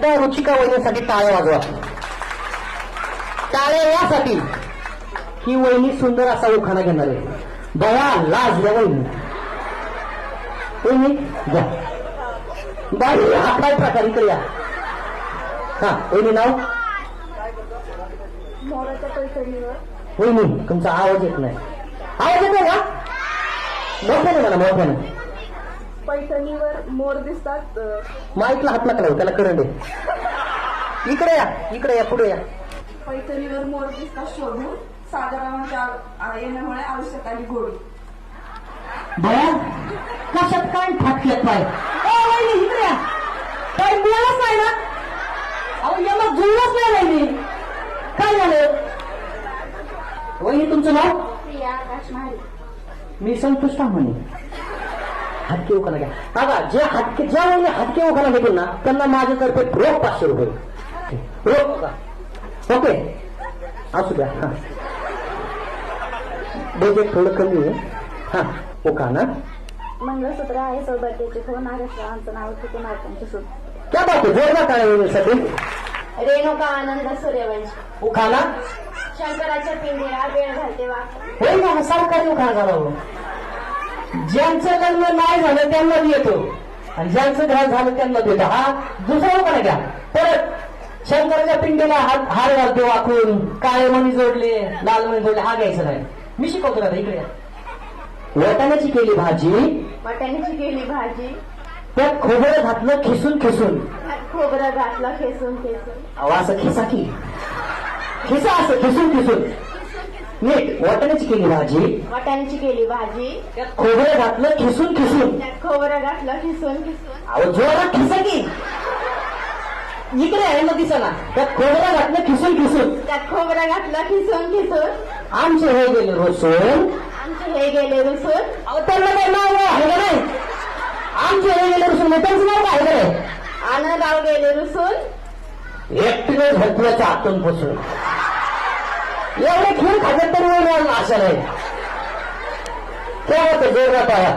एकदा रुचिका वहिनीसाठी टाळ्या वाजवा. टाळ्या यासाठी ही वहिनी सुंदर असा उखाणा घेणार आहे. बया लाज द्या वहिनी. वहिनी द्या बाई. हा काय प्रकार इकडे या. हा वहिनी नाव. मोराच्या पैठणीवर. वहिनी तुमचा आवाज येत नाही. आवाज येतोय का? मोठ्याने म्हणा मोठ्याने. पैठणीवर मोर दिसतात. माईकला हात नका लावू त्याला करंट आहे. इकडे या इकडे या पुढे या. पैठणीवर मोर दिसतात शोधून सागराच्या येण्यामुळे आवश्यक आली गोडी. बया कशात काय फाटक्यात पाय. वहिनी इकडे या. काय मिळालंच नाही ना. अहो याला जुळलंच नाही वहिनी. काय झालं वहिनी? तुमचं नाव? प्रिया आकाश महारी. मी संतुष्ट म्हणे. हातके उखाणा घ्या. बघा ज्या वहिनी हातके उखाणा घेतील ना त्यांना माझ्यातर्फे रोख 500 रुपये रोख का. ओके असू द्या. हा बजेट थोडं कमी आहे. हा उखाणा. मंगळसूत्र आहे सौभाग्याचे हो नागेश्वरांचं नाव चुकून त्यांचे सूट. क्या बात आहे. जोरदार टाळ्या वहिनीसाठी. रेणुका आनंद सूर्यवंशी. उखाणा. शंकराच्या पिंडीला वेळ घालते वा. होय ना सरकारी उखाणा झाला हो. ज्यांचं लग्न नाही झालं त्यांना येतो आणि ज्यांचं घर झालं त्यांना देतो. हा दुसरा उखाणा घ्या. परत शंकराच्या पिंडीला हार घालते वाकून काळे मणी जोडले लाल मणी जोडले. हा घ्यायचं नाही. मी शिकवतो ना इकडे. वाटाण्याची केली भाजी. वाटाण्याची केली भाजी. त्यात खोबरं घातलं खिसून खिसून. खोबरं घातलं खेसून खेसून. अहो असं खिसा की खिसा असं खिसून खिसून नीट. वाटाण्याची केली भाजी. वाटाण्याची केली भाजी. त्यात खोबरं घातलं खिसून खिसून. त्यात खोबरं घातलं खिसून खिसून. अहो जोरात खिसा की. इकडे आहे मग दिसना. त्यात खोबरं घातलं खिसून खिसून. त्यात खोबरं घातलं खिसून खिसून. आमचे हे गेले रोसून. आमचे हे गेले रुसून. अहो त्यांना काही नाव आहे का नाही. आमचे हे गेले रुसून मग त्यांचं नाव काय आहे का. आनंदराव गेले रुसून. एकटीने झटल्याच्या आतून बसून. एवढे खेळ खात्यात तरी आशा नाही. तेव्हा ते जोरात आया.